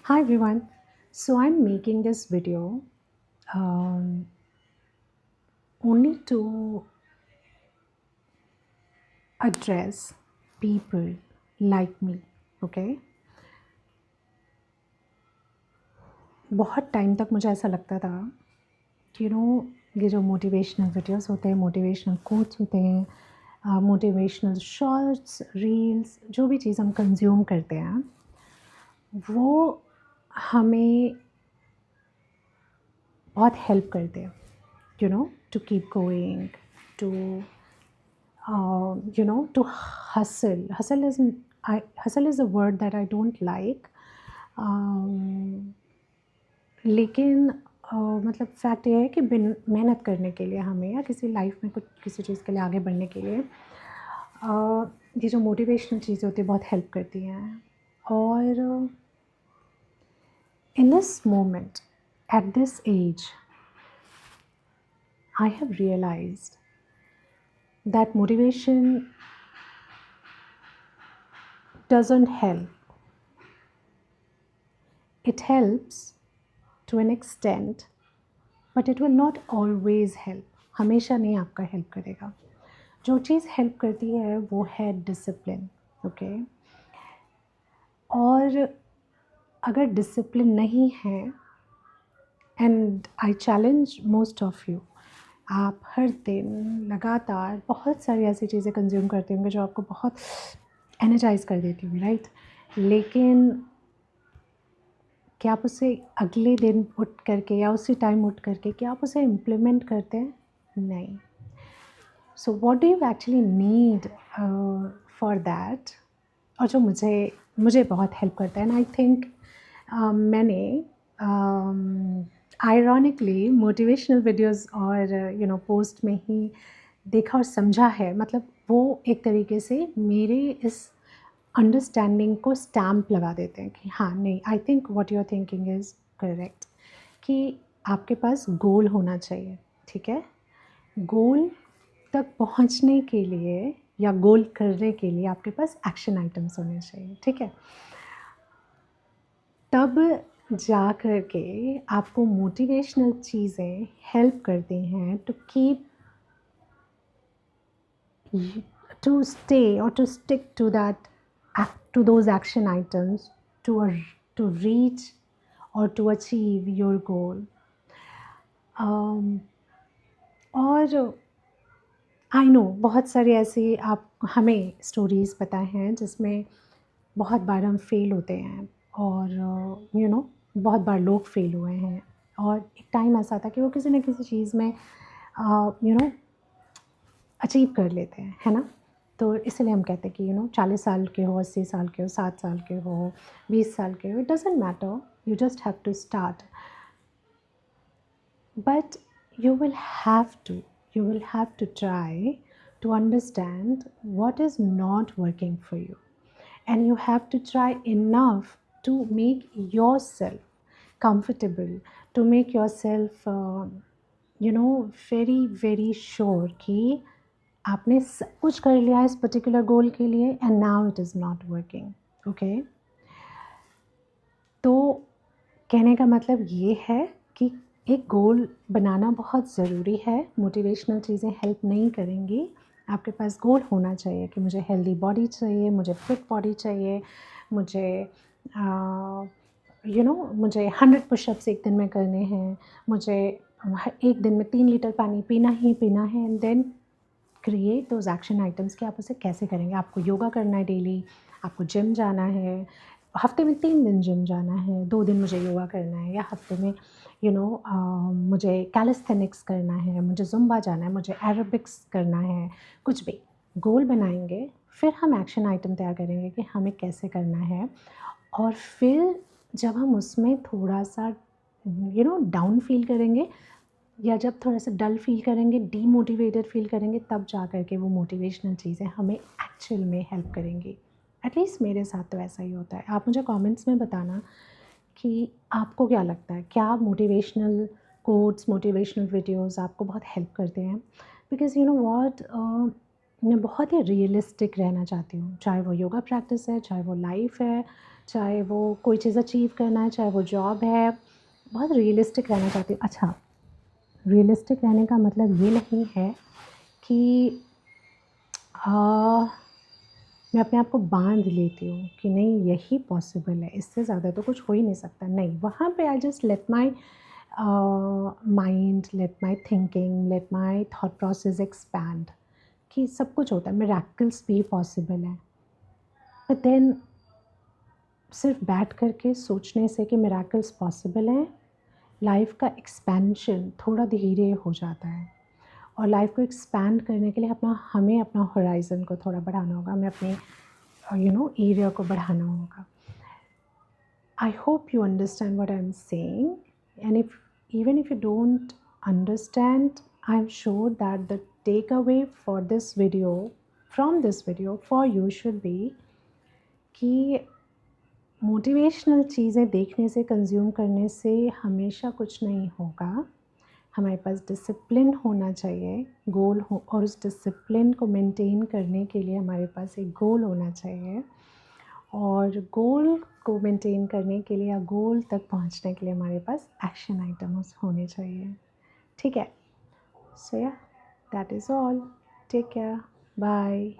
Hi everyone. So I'm making this video only to address people like me. Okay. बहुत time तक मुझे ऐसा लगता था कि ये जो मोटिवेशनल वीडियोस होते हैं, मोटिवेशनल कोट्स होते हैं, मोटिवेशनल शॉर्ट्स, रील्स, जो भी चीज़ हम कंज्यूम करते हैं, वो हमें बहुत हेल्प करते हैं, to keep going, to to hustle. Hustle is a word that I don't like. लेकिन मतलब फैक्ट ये है कि बिन मेहनत करने के लिए हमें, या किसी लाइफ में कुछ किसी चीज़ के लिए आगे बढ़ने के लिए, ये जो मोटिवेशनल चीज़ें होती है बहुत हेल्प करती हैं. और in this moment, at this age, I have realized that motivation doesn't help. It helps to an extent, but it will not always help. हमेशा नहीं आपका हेल्प करेगा. जो चीज़ हेल्प करती है वो है डिसिप्लिन. ओके. और अगर डिसिप्लिन नहीं है, and I challenge most of you, आप हर दिन लगातार बहुत सारी ऐसी चीज़ें कंज्यूम करते होंगे जो आपको बहुत एनर्जाइज कर देती होंगी, राइट? लेकिन क्या आप उसे अगले दिन उठ करके या उसी टाइम उठ करके क्या आप उसे इम्प्लीमेंट करते हैं? नहीं. So what do you actually need for that? और जो मुझे बहुत हेल्प करता है, एंड आई थिंक मैंने आयरॉनिकली मोटिवेशनल वीडियोस और पोस्ट में ही देखा और समझा है. मतलब वो एक तरीके से मेरे इस अंडरस्टैंडिंग को स्टैम्प लगा देते हैं कि हाँ, नहीं, I think what you are thinking is correct. कि आपके पास गोल होना चाहिए, ठीक है? गोल तक पहुंचने के लिए या गोल करने के लिए आपके पास एक्शन आइटम्स होने चाहिए, ठीक है? तब जा कर के आपको मोटिवेशनल चीज़ें हेल्प करती हैं to keep, to stay or to stick to to those action items, to reach or to achieve your goal. और आई नो बहुत सारी ऐसी आप हमें स्टोरीज़ पता हैं जिसमें बहुत बार हम फेल होते हैं, और बहुत बार लोग फेल हुए हैं, और एक टाइम ऐसा था कि वो किसी न किसी चीज़ में अचीव कर लेते हैं, है ना? तो इसलिए हम कहते हैं कि 40 साल के हो, 80 साल के हो, 7 साल के हो, 20 साल के हो, it doesn't matter, you just have to start. But you will have to try to understand what is not working for you, and you have to try enough to make yourself comfortable, to make yourself very very sure कि आपने सब कुछ कर लिया इस particular goal के लिए, and now it is not working. Okay. तो कहने का मतलब ये है कि एक गोल बनाना बहुत ज़रूरी है. मोटिवेशनल चीज़ें हेल्प नहीं करेंगी. आपके पास गोल होना चाहिए कि मुझे हेल्दी बॉडी चाहिए, मुझे फिट बॉडी चाहिए, मुझे मुझे 100 पुशअप्स एक दिन में करने हैं, मुझे एक दिन में 3 लीटर पानी पीना ही पीना है. And then create those action items कि आप उसे कैसे करेंगे. आपको योगा करना है डेली, आपको जिम जाना है, हफ्ते में 3 दिन जिम जाना है, 2 दिन मुझे योगा करना है, या हफ्ते में मुझे कैलिस्थेनिक्स करना है, मुझे ज़ुम्बा जाना है, मुझे एरोबिक्स करना है. कुछ भी गोल बनाएंगे, फिर हम एक्शन आइटम तैयार करेंगे कि हमें कैसे करना है. और फिर जब हम उसमें थोड़ा सा डाउन फील करेंगे, या जब थोड़ा सा डल फील करेंगे, डीमोटिवेटेड फील करेंगे, तब जा कर के वो मोटिवेशनल चीज़ें हमें एक्चुअल में हेल्प करेंगी. एटलीस्ट मेरे साथ तो ऐसा ही होता है. आप मुझे कमेंट्स में बताना कि आपको क्या लगता है, क्या मोटिवेशनल कोट्स, मोटिवेशनल वीडियोस आपको बहुत हेल्प करते हैं? बिकॉज़ यू नो व्हाट, मैं बहुत ही रियलिस्टिक रहना चाहती हूँ, चाहे वो योगा प्रैक्टिस है, चाहे वो लाइफ़ है, चाहे वो कोई चीज़ अचीव करना है, चाहे वो जॉब है, बहुत रियलिस्टिक रहना चाहती हूँ। अच्छा, रियलिस्टिक रहने का मतलब ये नहीं है कि मैं अपने आप को बाँध लेती हूँ कि नहीं यही पॉसिबल है, इससे ज़्यादा तो कुछ हो ही नहीं सकता। नहीं, वहाँ पे I just let my mind, let my thinking, let my thought process expand कि सब कुछ होता है, मिरेकल्स भी पॉसिबल है। बट देन सिर्फ बैठ कर के सोचने से कि मिरेकल्स पॉसिबल हैं, लाइफ का एक्सपेंशन थोड़ा धीरे हो जाता है। और लाइफ को एक्सपैंड करने के लिए हमें अपना होराइज़न को थोड़ा बढ़ाना होगा, हमें अपने एरिया को बढ़ाना होगा। I hope you understand what I'm saying, and even if you don't understand, I'm sure that the takeaway for this video, from this video for you should be कि मोटिवेशनल चीज़ें देखने से, कंज्यूम करने से हमेशा कुछ नहीं होगा। हमारे पास डिसिप्लिन होना चाहिए, गोल हो, और उस डिसिप्लिन को मेंटेन करने के लिए हमारे पास एक गोल होना चाहिए, और गोल को मेंटेन करने के लिए या गोल तक पहुंचने के लिए हमारे पास एक्शन आइटम्स होने चाहिए। ठीक है? So yeah, that is all. Take care, bye.